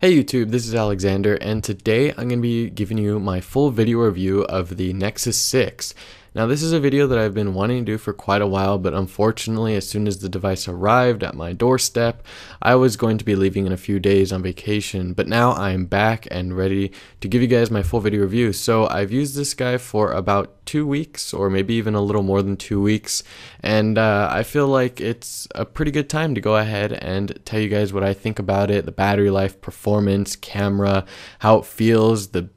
Hey YouTube, this is Alexander, and today I'm going to be giving you my full video review of the Nexus 6. Now this is a video that I've been wanting to do for quite a while, but unfortunately as soon as the device arrived at my doorstep, I was going to be leaving in a few days on vacation, but now I'm back and ready to give you guys my full video review. So I've used this guy for about 2 weeks, or maybe even a little more than 2 weeks, and I feel like it's a pretty good time to go ahead and tell you guys what I think about it, the battery life, performance, camera, how it feels, the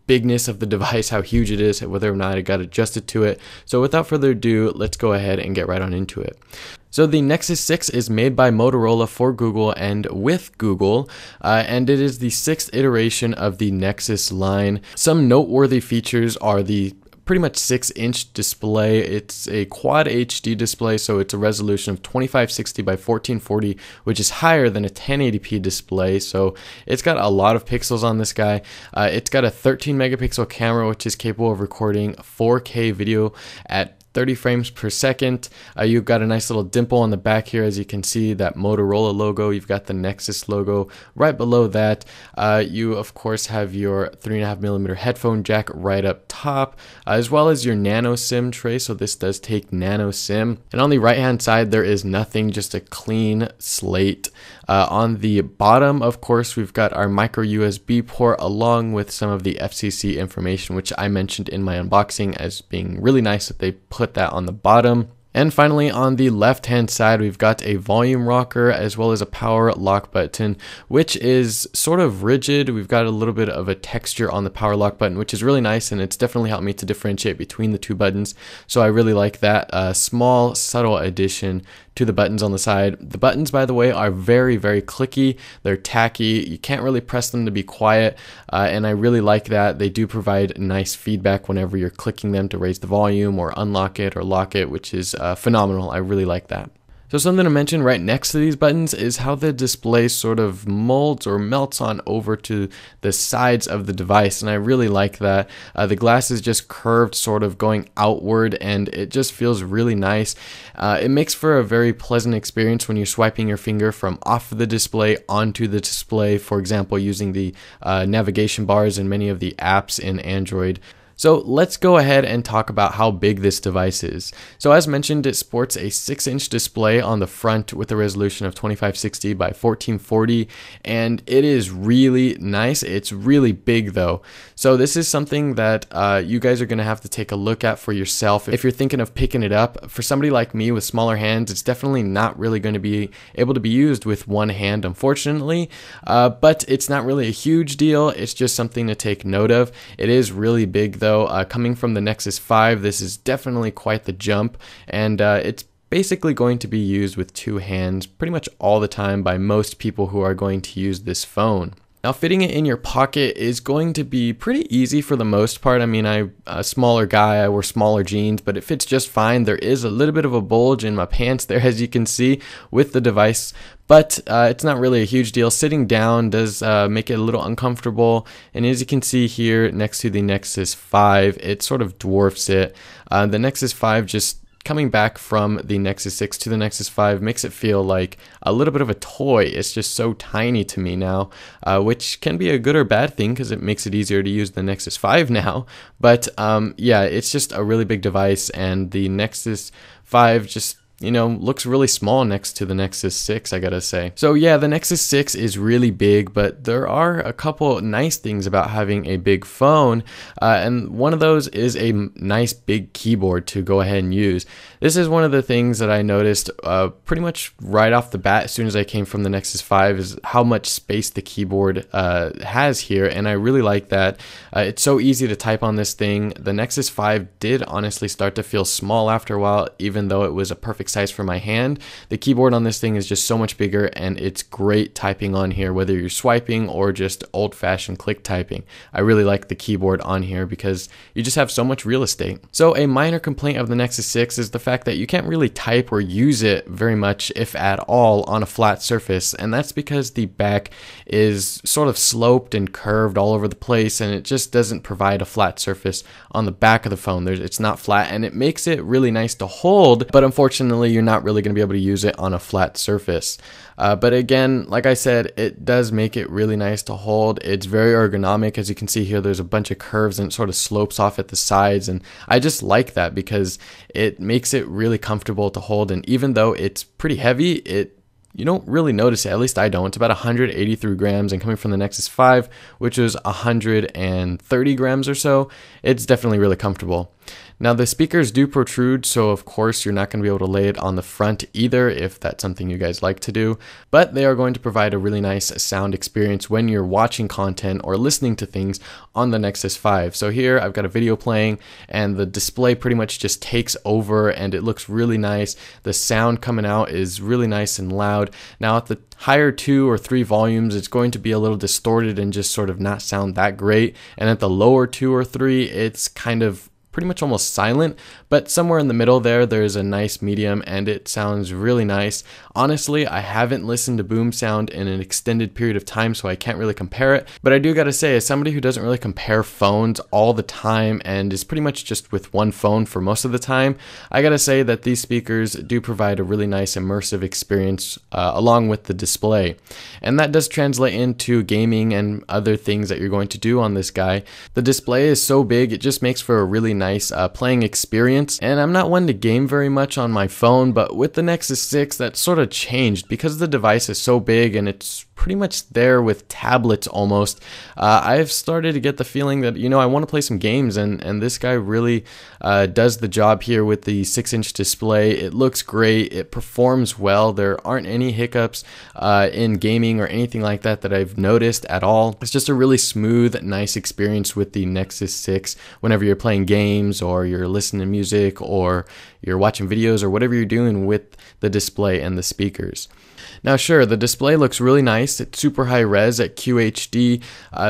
bigness of the device, how huge it is, whether or not I got adjusted to it. So without further ado, let's go ahead and get right on into it. So the Nexus 6 is made by Motorola for Google and with Google, and it is the 6th iteration of the Nexus line. Some noteworthy features are the pretty much 6-inch display. It's a quad HD display, so it's a resolution of 2560 by 1440, which is higher than a 1080p display, so it's got a lot of pixels on this guy. It's got a 13 megapixel camera, which is capable of recording 4K video at 30 frames per second. You've got a nice little dimple on the back here, as you can see, that Motorola logo. You've got the Nexus logo right below that. You of course have your 3.5mm headphone jack right up top, as well as your nano SIM tray, so this does take nano SIM. And on the right hand side there is nothing, just a clean slate. On the bottom, of course, we've got our micro USB port along with some of the FCC information, which I mentioned in my unboxing as being really nice that they put that on the bottom. And finally, on the left hand side, we've got a volume rocker as well as a power lock button, which is sort of rigid. We've got a little bit of a texture on the power lock button, which is really nice, and it's definitely helped me to differentiate between the two buttons. So I really like that small, subtle addition to the buttons on the side. The buttons, by the way, are very, very clicky. They're tacky. You can't really press them to be quiet, and I really like that. They do provide nice feedback whenever you're clicking them to raise the volume or unlock it or lock it, which is phenomenal. I really like that. So something to mention right next to these buttons is how the display sort of molds or melts on over to the sides of the device, and I really like that. The glass is just curved, sort of going outward, and it just feels really nice. It makes for a very pleasant experience when you're swiping your finger from off of the display onto the display, for example, using the navigation bars in many of the apps in Android. So let's go ahead and talk about how big this device is. So as mentioned, it sports a 6-inch display on the front with a resolution of 2560 by 1440, and it is really nice. It's really big though. So this is something that you guys are going to have to take a look at for yourself. If you're thinking of picking it up, for somebody like me with smaller hands, it's definitely not really going to be able to be used with one hand, unfortunately, but it's not really a huge deal. It's just something to take note of. It is really big though. Coming from the Nexus 5, this is definitely quite the jump, and it's basically going to be used with two hands pretty much all the time by most people who are going to use this phone. Now, fitting it in your pocket is going to be pretty easy for the most part. I mean, I'm a smaller guy, I wear smaller jeans, but it fits just fine. There is a little bit of a bulge in my pants there, as you can see, with the device, but it's not really a huge deal. Sitting down does make it a little uncomfortable, and as you can see here next to the Nexus 5, it sort of dwarfs it. The Nexus 5 just coming back from the Nexus 6 to the Nexus 5 makes it feel like a little bit of a toy. It's just so tiny to me now, which can be a good or bad thing because it makes it easier to use the Nexus 5 now. But yeah, it's just a really big device, and the Nexus 5 just, you know, looks really small next to the Nexus 6, I gotta say. So yeah, the Nexus 6 is really big, but there are a couple nice things about having a big phone, and one of those is a nice big keyboard to go ahead and use. This is one of the things that I noticed pretty much right off the bat as soon as I came from the Nexus 5 is how much space the keyboard has here, and I really like that. It's so easy to type on this thing. The Nexus 5 did honestly start to feel small after a while, even though it was a perfect size for my hand. The keyboard on this thing is just so much bigger, and it's great typing on here, whether you're swiping or just old-fashioned click typing. I really like the keyboard on here because you just have so much real estate. So a minor complaint of the Nexus 6 is the fact that you can't really type or use it very much, if at all, on a flat surface, and that's because the back is sort of sloped and curved all over the place, and it just doesn't provide a flat surface on the back of the phone. It's not flat, and it makes it really nice to hold, but unfortunately unfortunately, you're not really going to be able to use it on a flat surface. But again, like I said, it does make it really nice to hold. It's very ergonomic. As you can see here, there's a bunch of curves and it sort of slopes off at the sides. And I just like that because it makes it really comfortable to hold. And even though it's pretty heavy, you don't really notice it. At least I don't. It's about 183 grams, and coming from the Nexus 5, which is 130 grams or so, it's definitely really comfortable. Now the speakers do protrude, so of course you're not going to be able to lay it on the front either if that's something you guys like to do, but they are going to provide a really nice sound experience when you're watching content or listening to things on the Nexus 5. So here I've got a video playing and the display pretty much just takes over and it looks really nice. The sound coming out is really nice and loud. Now at the higher 2 or 3 volumes, it's going to be a little distorted and just sort of not sound that great, and at the lower 2 or 3, it's kind of pretty much almost silent, but somewhere in the middle there's a nice medium and it sounds really nice. Honestly, I haven't listened to boom sound in an extended period of time, so I can't really compare it, but I do gotta say, as somebody who doesn't really compare phones all the time and is pretty much just with one phone for most of the time, I gotta say that these speakers do provide a really nice immersive experience along with the display, and that does translate into gaming and other things that you're going to do on this guy. The display is so big, it just makes for a really nice playing experience, and I'm not one to game very much on my phone, but with the Nexus 6 that sort of changed because the device is so big and it's pretty much there with tablets almost. I've started to get the feeling that, I want to play some games, and this guy really does the job here with the 6-inch display. It looks great, it performs well, there aren't any hiccups in gaming or anything like that I've noticed at all. It's just a really smooth, nice experience with the Nexus 6 whenever you're playing games or you're listening to music or you're watching videos or whatever you're doing with the display and the speakers. Now sure, the display looks really nice. It's super high res at QHD.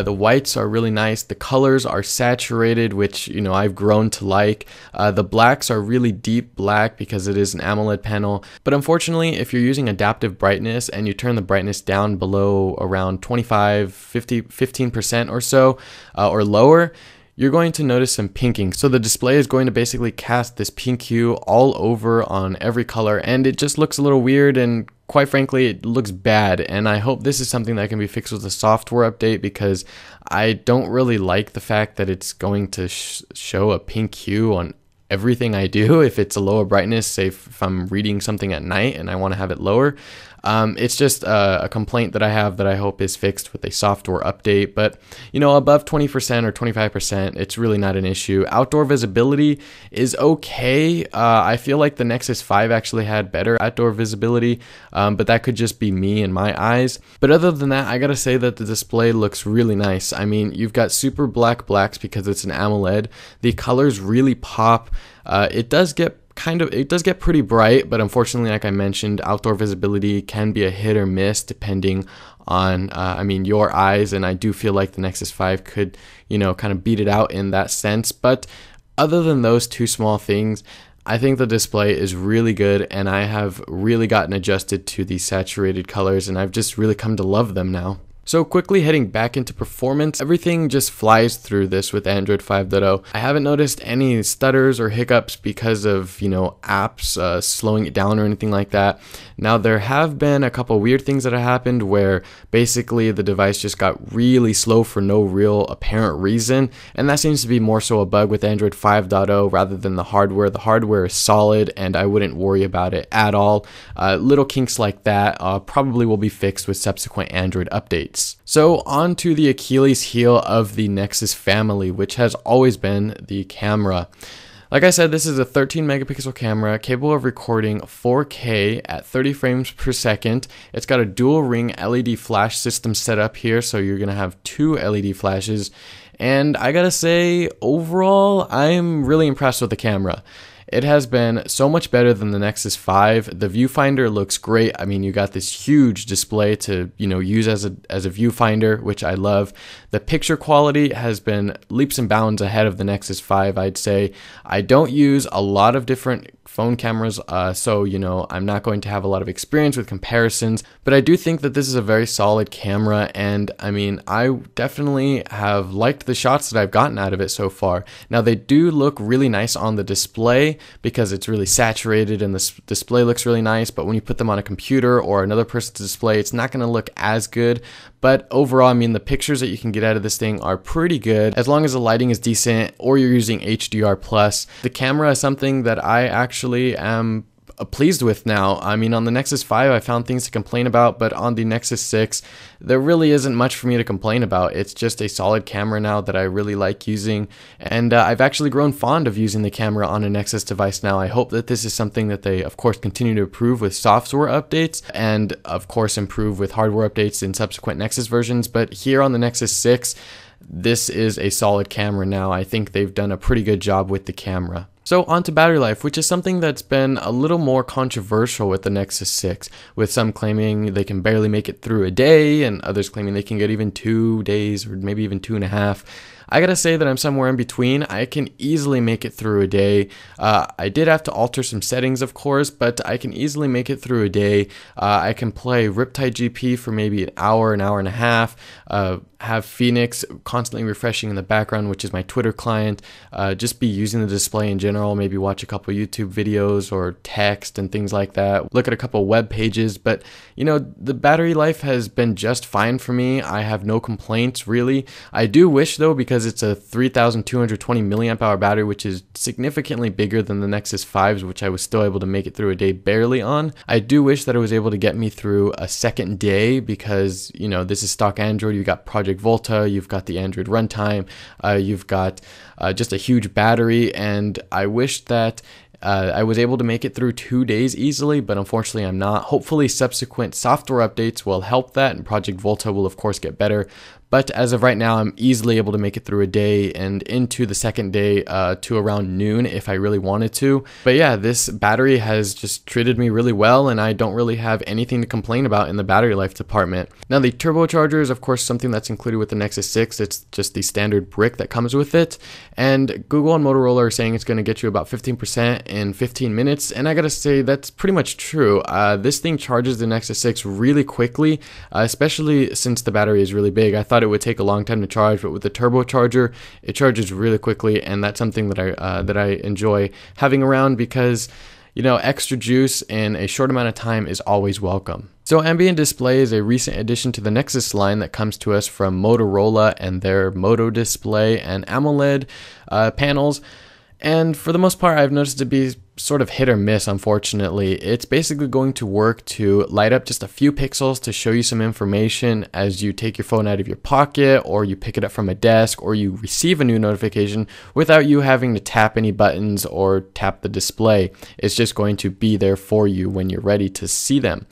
The whites are really nice. The colors are saturated, which I've grown to like. The blacks are really deep black because it is an AMOLED panel. But unfortunately, if you're using adaptive brightness and you turn the brightness down below around 15% or so, or lower, you're going to notice some pinking. So the display is going to basically cast this pink hue all over on every color, and it just looks a little weird, and quite frankly, it looks bad. And I hope this is something that can be fixed with a software update, because I don't really like the fact that it's going to show a pink hue on everything I do if it's a lower brightness. Say if I'm reading something at night and I want to have it lower. It's just a complaint that I have that I hope is fixed with a software update. But above 20% or 25%, it's really not an issue. Outdoor visibility is okay. I feel like the Nexus 5 actually had better outdoor visibility, but that could just be me and my eyes. But other than that, I gotta say that the display looks really nice. I mean, you've got super black blacks because it's an AMOLED. The colors really pop. It does get pretty bright, but unfortunately, like I mentioned, outdoor visibility can be a hit or miss depending on your eyes, and I do feel like the Nexus 5 could kind of beat it out in that sense. But other than those two small things, I think the display is really good, and I have really gotten adjusted to these saturated colors, and I've just really come to love them now. So quickly heading back into performance, everything just flies through this with Android 5.0. I haven't noticed any stutters or hiccups because of, apps slowing it down or anything like that. Now, there have been a couple weird things that have happened where basically the device just got really slow for no real apparent reason, and that seems to be more so a bug with Android 5.0 rather than the hardware. The hardware is solid, and I wouldn't worry about it at all. Little kinks like that probably will be fixed with subsequent Android updates. So on to the Achilles heel of the Nexus family, which has always been the camera. Like I said, this is a 13 megapixel camera capable of recording 4K at 30 frames per second. It's got a dual ring LED flash system set up here, so you're going to have 2 LED flashes. And I gotta say, overall, I'm really impressed with the camera. It has been so much better than the Nexus 5. The viewfinder looks great. I mean, you got this huge display to, use as a viewfinder, which I love. The picture quality has been leaps and bounds ahead of the Nexus 5, I'd say. I don't use a lot of different phone cameras, so I'm not going to have a lot of experience with comparisons, but I do think that this is a very solid camera, and I mean, I definitely have liked the shots that I've gotten out of it so far. Now, they do look really nice on the display because it's really saturated and the display looks really nice, but when you put them on a computer or another person's display, it's not going to look as good. But overall, I mean, the pictures that you can get out of this thing are pretty good as long as the lighting is decent or you're using HDR+. The camera is something that I actually am pleased with now. I mean, on the Nexus 5, I found things to complain about, but on the Nexus 6, there really isn't much for me to complain about. It's just a solid camera now that I really like using, and I've actually grown fond of using the camera on a Nexus device now. I hope that this is something that they, of course, continue to improve with software updates, and of course, improve with hardware updates in subsequent Nexus versions, but here on the Nexus 6, this is a solid camera now. I think they've done a pretty good job with the camera. So on to battery life, which is something that's been a little more controversial with the Nexus 6, with some claiming they can barely make it through a day and others claiming they can get even 2 days or maybe even 2.5. I gotta say that I'm somewhere in between. I can easily make it through a day. I did have to alter some settings, of course, but I can easily make it through a day. I can play Riptide GP for maybe an hour and a half, have Phoenix constantly refreshing in the background, which is my Twitter client, just be using the display in general, maybe watch a couple YouTube videos or text and things like that, look at a couple web pages, but the battery life has been just fine for me. I have no complaints, really. I do wish, though, because it's a 3,220 milliamp hour battery, which is significantly bigger than the Nexus 5s, which I was still able to make it through a day barely on. I do wish that it was able to get me through a second day because, this is stock Android. You've got Project Volta, you've got the Android runtime, you've got just a huge battery, and I wish that I was able to make it through 2 days easily, but unfortunately I'm not. Hopefully subsequent software updates will help that, and Project Volta will of course get better. But as of right now, I'm easily able to make it through a day and into the second day to around noon if I really wanted to. But yeah, this battery has just treated me really well, and I don't really have anything to complain about in the battery life department. Now, the turbocharger is of course something that's included with the Nexus 6. It's just the standard brick that comes with it. And Google and Motorola are saying it's going to get you about 15% in 15 minutes. And I gotta say, that's pretty much true. This thing charges the Nexus 6 really quickly, especially since the battery is really big. I thought it would take a long time to charge, but with the turbocharger, it charges really quickly, and that's something that I enjoy having around because extra juice in a short amount of time is always welcome. So Ambient Display is a recent addition to the Nexus line that comes to us from Motorola and their Moto Display and AMOLED panels. And for the most part, I've noticed it to be sort of hit or miss, unfortunately. It's basically going to work to light up just a few pixels to show you some information as you take your phone out of your pocket, or you pick it up from a desk, or you receive a new notification without you having to tap any buttons or tap the display. It's just going to be there for you when you're ready to see them.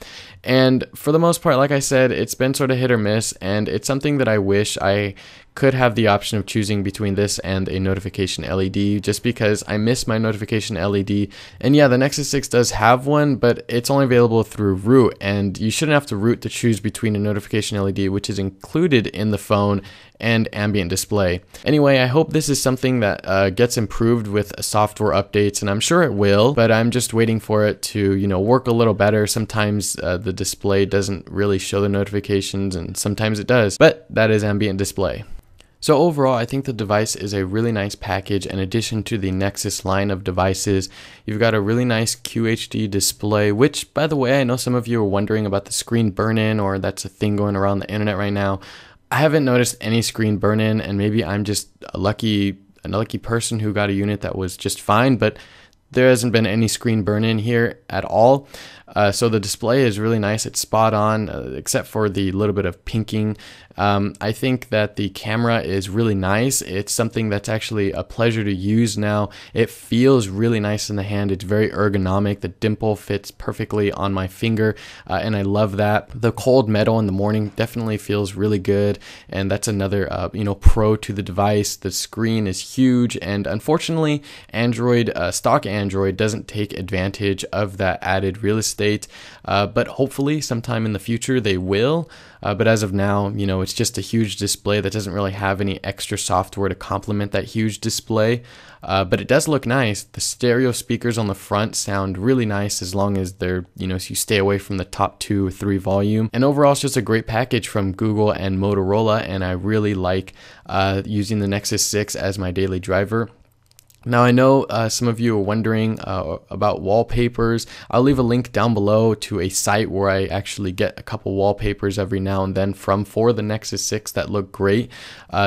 And for the most part, like I said, it's been sort of hit or miss, and it's something that I wish I could have the option of choosing between this and a notification LED, just because I miss my notification LED. And yeah, the Nexus 6 does have one, but it's only available through root, and you shouldn't have to root to choose between a notification LED, which is included in the phone, and Ambient Display. Anyway, I hope this is something that gets improved with software updates, and I'm sure it will, but I'm just waiting for it to, work a little better. Sometimes the display doesn't really show the notifications, and sometimes it does, but that is Ambient Display. So overall, I think the device is a really nice package. In addition to the Nexus line of devices, you've got a really nice QHD display, which, by the way, I know some of you are wondering about the screen burn-in, or that's a thing going around the internet right now. I haven't noticed any screen burn-in, and maybe I'm just a lucky person who got a unit that was just fine, but there hasn't been any screen burn-in here at all. So the display is really nice. It's spot on, except for the little bit of pinking. I think that the camera is really nice. It's something that's actually a pleasure to use now. It feels really nice in the hand. It's very ergonomic. The dimple fits perfectly on my finger, and I love that. The cold metal in the morning definitely feels really good, and that's another pro to the device. The screen is huge, and unfortunately, stock Android doesn't take advantage of that added real estate state, but hopefully sometime in the future they will. But as of now, you know, it's just a huge display that doesn't really have any extra software to complement that huge display. But it does look nice. The stereo speakers on the front sound really nice as long as they're, you know, so you stay away from the top 2 or 3 volume. And overall, it's just a great package from Google and Motorola, and I really like using the Nexus 6 as my daily driver. Now, I know some of you are wondering about wallpapers. I'll leave a link down below to a site where I actually get a couple wallpapers every now and then for the Nexus 6 that look great.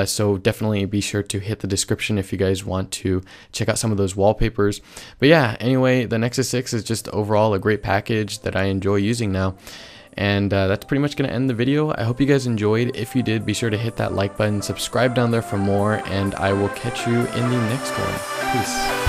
So definitely be sure to hit the description if you guys want to check out some of those wallpapers. But yeah, anyway, the Nexus 6 is just overall a great package that I enjoy using now. And that's pretty much going to end the video. I hope you guys enjoyed. If you did, be sure to hit that like button, subscribe down there for more, and I will catch you in the next one. Peace.